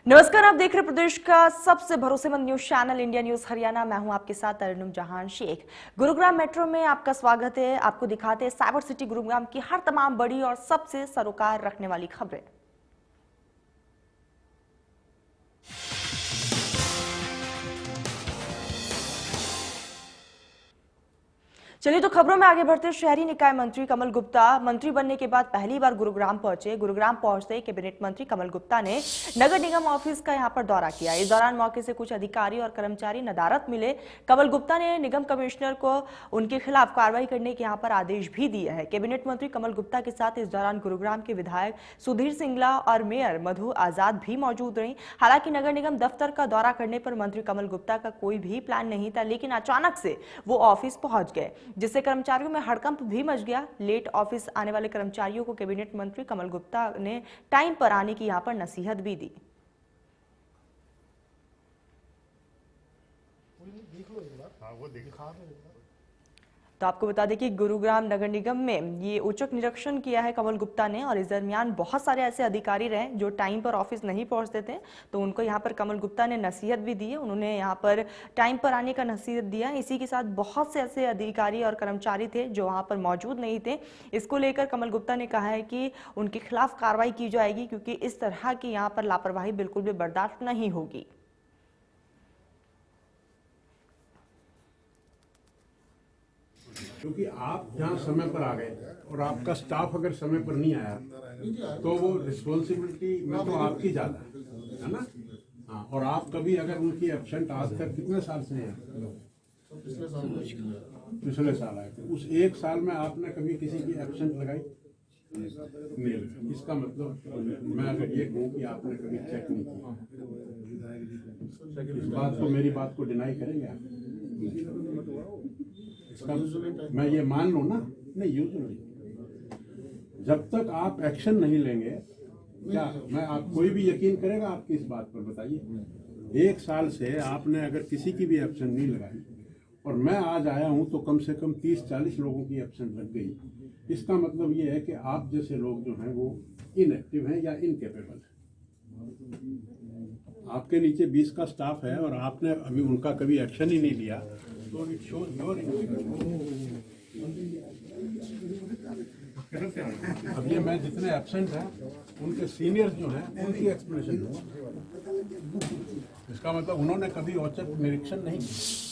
नमस्कार, आप देख रहे प्रदेश का सबसे भरोसेमंद news channel India news Haryana. मैं हूं आपके साथ तरन्नुम जहान शेख। गुरुग्राम मेट्रो में आपका स्वागत है। आपको दिखाते हैं साइबर सिटी गुरुग्राम की हर तमाम बड़ी और सबसे सरोकार रखने वाली खबरें। चलिए तो खबरों में आगे बढ़ते। शहरी निकाय मंत्री कमल गुप्ता मंत्री बनने के बाद पहली बार गुरुग्राम पहुंचे। गुरुग्राम पहुंचते कैबिनेट मंत्री कमल गुप्ता ने नगर निगम ऑफिस का यहां पर दौरा किया। इस दौरान मौके से कुछ अधिकारी और कर्मचारी नदारद मिले। कमल गुप्ता ने निगम कमिश्नर को उनके खिलाफ कार्रवाई करने के यहां पर आदेश भी दिए हैं। कैबिनेट मंत्री कमल गुप्ता के साथ इस दौरान गुरुग्राम के विधायक सुधीर सिंगला और मेयर मधु आजाद भी मौजूद रही। हालांकि नगर निगम दफ्तर का दौरा करने पर मंत्री कमल गुप्ता का कोई भी प्लान नहीं था, लेकिन अचानक से वो ऑफिस पहुंच गए, जिससे कर्मचारियों में हड़कंप भी मच गया। लेट ऑफिस आने वाले कर्मचारियों को कैबिनेट मंत्री कमल गुप्ता ने टाइम पर आने की यहां पर नसीहत भी दी। तो आपको बता दें कि गुरुग्राम नगर निगम में ये औचक निरीक्षण किया है कमल गुप्ता ने, और इस दरमियान बहुत सारे ऐसे अधिकारी रहे जो टाइम पर ऑफिस नहीं पहुंचते थे, तो उनको यहाँ पर कमल गुप्ता ने नसीहत भी दी है। उन्होंने यहाँ पर टाइम पर आने का नसीहत दिया। इसी के साथ बहुत से ऐसे अधिकारी और कर्मचारी थे जो वहाँ पर मौजूद नहीं थे। इसको लेकर कमल गुप्ता ने कहा है कि उनके खिलाफ कार्रवाई की जाएगी, क्योंकि इस तरह की यहाँ पर लापरवाही बिल्कुल भी बर्दाश्त नहीं होगी। क्योंकि आप जहाँ समय पर आ गए और आपका स्टाफ अगर समय पर नहीं आया तो वो रिस्पॉन्सिबिलिटी में तो आपकी ज़्यादा है ना। हाँ, और आप कभी अगर उनकी एब्सेंट आज तक कितने साल से हैं? पिछले साल आए थे। उस एक साल में आपने कभी किसी की एब्सेंट लगाई नहीं। इसका मतलब मैं अगर ये कहूँ कि आपने कभी चेक नहीं किया, इस बात को, मेरी बात को डिनाई करेंगे आप? मैं ये मान लूं ना, नहीं यूजुअली जब तक आप एक्शन नहीं लेंगे, क्या आप कोई भी यकीन करेगा आपकी इस बात पर? बताइए, एक साल से आपने अगर किसी की भी एब्सेंट नहीं लगाई और मैं आज आया हूं तो कम से कम 30-40 लोगों की एब्सेंट लग गई। इसका मतलब ये है कि आप जैसे लोग जो हैं वो इनएक्टिव हैं या इनकेपेबल हैं। आपके नीचे 20 का स्टाफ है और आपने अभी उनका कभी एक्शन ही नहीं लिया, तो इट शोज योर। अब ये मैं जितने एब्सेंट हैं उनके सीनियर्स जो हैं उनकी एक्सप्लेनेशन दूंगा। इसका मतलब उन्होंने कभी औचक निरीक्षण नहीं किया।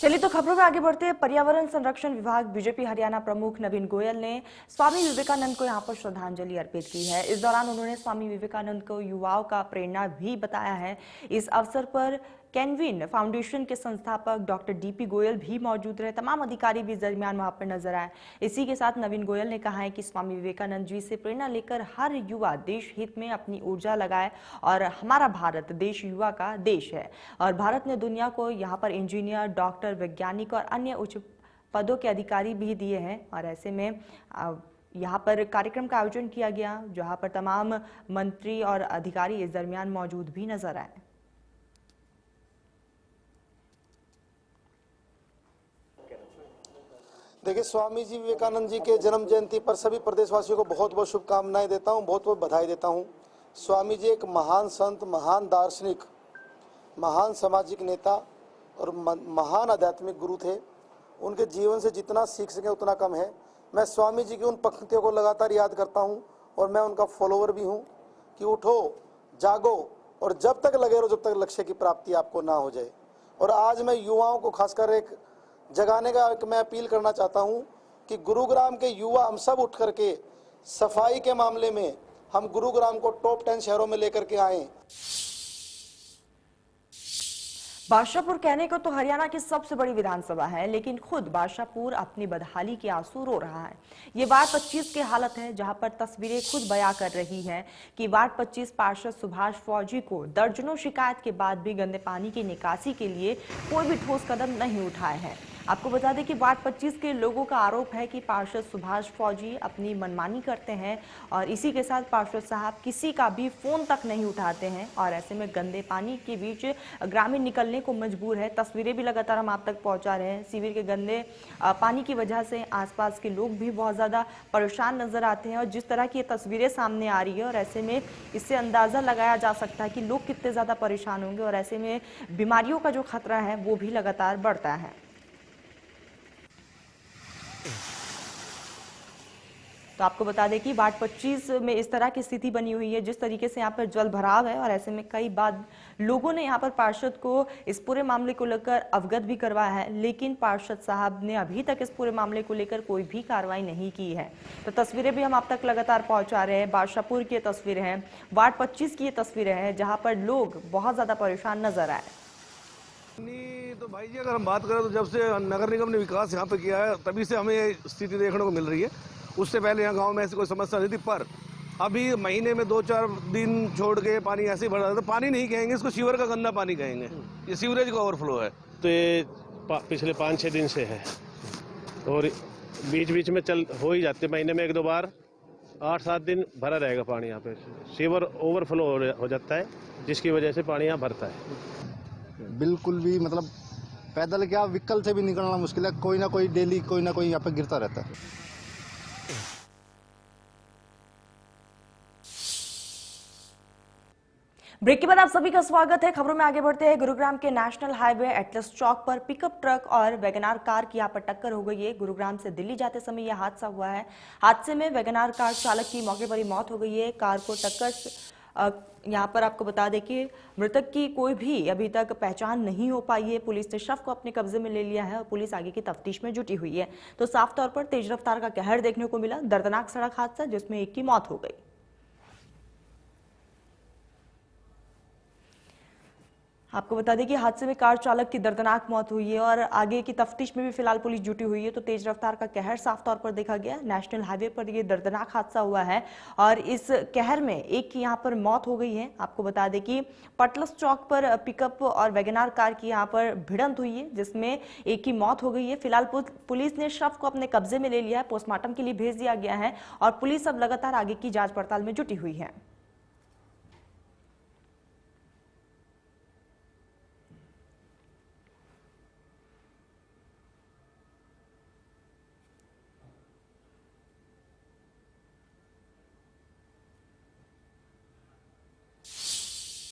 चलिए तो खबरों में आगे बढ़ते हैं। पर्यावरण संरक्षण विभाग बीजेपी हरियाणा प्रमुख नवीन गोयल ने स्वामी विवेकानंद को यहां पर श्रद्धांजलि अर्पित की है। इस दौरान उन्होंने स्वामी विवेकानंद को युवाओं का प्रेरणा भी बताया है। इस अवसर पर कैनविन फाउंडेशन के संस्थापक डॉक्टर डीपी गोयल भी मौजूद रहे। तमाम अधिकारी भी इस दरमियान वहां पर नजर आए। इसी के साथ नवीन गोयल ने कहा है कि स्वामी विवेकानंद जी से प्रेरणा लेकर हर युवा देश हित में अपनी ऊर्जा लगाए, और हमारा भारत देश युवा का देश है, और भारत ने दुनिया को यहाँ पर इंजीनियर, डॉक्टर, वैज्ञानिक और अन्य उच्च पदों के अधिकारी भी दिए हैं। और ऐसे में यहाँ पर कार्यक्रम का आयोजन किया गया, जहाँ पर तमाम मंत्री और अधिकारी इस दरमियान मौजूद भी नजर आए। देखिए, स्वामी जी विवेकानंद जी के जन्म जयंती पर सभी प्रदेशवासियों को बहुत बहुत शुभकामनाएं देता हूं, बहुत बहुत बधाई देता हूं। स्वामी जी एक महान संत, महान दार्शनिक, महान सामाजिक नेता और महान आध्यात्मिक गुरु थे। उनके जीवन से जितना सीख सकें उतना कम है। मैं स्वामी जी की उन पंक्तियों को लगातार याद करता हूँ और मैं उनका फॉलोवर भी हूँ कि उठो, जागो और जब तक लगे रहो जब तक लक्ष्य की प्राप्ति आपको ना हो जाए। और आज मैं युवाओं को खासकर एक जगाने का मैं अपील करना चाहता हूं कि गुरुग्राम के युवा हम सब उठ करके सफाई के मामले में हम गुरुग्राम को टॉप 10 शहरों में लेकर के आए। बादशाहपुर कहने को तो हरियाणा की सबसे बड़ी विधानसभा है, लेकिन खुद बादशाहपुर अपनी बदहाली के आंसू रो रहा है। ये वार्ड 25 की हालत है, जहां पर तस्वीरें खुद बयां कर रही हैं कि वार्ड 25 पार्षद सुभाष फौजी को दर्जनों शिकायत के बाद भी गंदे पानी की निकासी के लिए कोई भी ठोस कदम नहीं उठाए हैं। आपको बता दें कि वार्ड 25 के लोगों का आरोप है कि पार्षद सुभाष फौजी अपनी मनमानी करते हैं और इसी के साथ पार्षद साहब किसी का भी फोन तक नहीं उठाते हैं और ऐसे में गंदे पानी के बीच ग्रामीण निकलने को मजबूर है। तस्वीरें भी लगातार हम आप तक पहुंचा रहे हैं। सीवर के गंदे पानी की वजह से आसपास के लोग भी बहुत ज़्यादा परेशान नजर आते हैं और जिस तरह की ये तस्वीरें सामने आ रही है और ऐसे में इससे अंदाज़ा लगाया जा सकता है कि लोग कितने ज़्यादा परेशान होंगे और ऐसे में बीमारियों का जो खतरा है वो भी लगातार बढ़ता है। तो आपको बता दें कि वार्ड 25 में इस तरह की स्थिति बनी हुई है, जिस तरीके से यहाँ पर जल भराव है और ऐसे में कई बार लोगों ने यहाँ पर पार्षद को इस पूरे मामले को लेकर अवगत भी करवाया है, लेकिन पार्षद साहब ने अभी तक इस पूरे मामले को लेकर कोई भी कार्रवाई नहीं की है। तो तस्वीरें भी हम आप तक लगातार पहुंचा रहे हैं। बादशाहपुर की तस्वीरें हैं, वार्ड 25 की ये तस्वीरें हैं जहाँ पर लोग बहुत ज्यादा परेशान नजर आए। तो भाई जी अगर हम बात करें तो जब से नगर निगम ने विकास यहाँ पे किया है तभी से हमें ये स्थिति देखने को मिल रही है। उससे पहले यहाँ गांव में ऐसी कोई समस्या नहीं थी, पर अभी महीने में 2-4 दिन छोड़ के पानी ऐसे ही भर जाता है। तो पानी नहीं कहेंगे इसको, सीवर का गंदा पानी कहेंगे। ये सीवरेज का ओवरफ्लो है। तो ये पिछले 5-6 दिन से है और बीच बीच में हो ही जाते, महीने में 1-2 बार 8-7 दिन भरा रहेगा पानी यहाँ पे। सीवर ओवरफ्लो हो जाता है जिसकी वजह से पानी यहाँ भरता है। बिल्कुल भी मतलब पैदल क्या व्हीकल से भी निकलना मुश्किल है। कोई ना कोई डेली कोई ना कोई यहाँ पे गिरता रहता है। ब्रेक के बाद आप सभी का स्वागत है। खबरों में आगे बढ़ते हैं। गुरुग्राम के नेशनल हाईवे एटलस चौक पर पिकअप ट्रक और वैगनार कार की यहाँ पर टक्कर हो गई है। गुरुग्राम से दिल्ली जाते समय यह हादसा हुआ है। हादसे में वैगनार कार चालक की मौके पर ही मौत हो गई है। कार को टक्कर यहाँ पर आपको बता दें कि मृतक की कोई भी अभी तक पहचान नहीं हो पाई है। पुलिस ने शव को अपने कब्जे में ले लिया है और पुलिस आगे की तफ्तीश में जुटी हुई है। तो साफ तौर पर तेज रफ्तार का कहर देखने को मिला। दर्दनाक सड़क हादसा जिसमें एक की मौत हो गई। आपको बता दें कि हादसे में कार चालक की दर्दनाक मौत हुई है और आगे की तफ्तीश में भी फिलहाल पुलिस जुटी हुई है। तो तेज रफ्तार का कहर साफ तौर पर देखा गया। नेशनल हाईवे पर यह दर्दनाक हादसा हुआ है और इस कहर में एक की यहाँ पर मौत हो गई है। आपको बता दें कि पटलस चौक पर पिकअप और वैगनार कार की यहाँ पर भिड़ंत हुई है जिसमें एक की मौत हो गई है। फिलहाल पुलिस ने शव को अपने कब्जे में ले लिया है, पोस्टमार्टम के लिए भेज दिया गया है और पुलिस अब लगातार आगे की जांच पड़ताल में जुटी हुई है।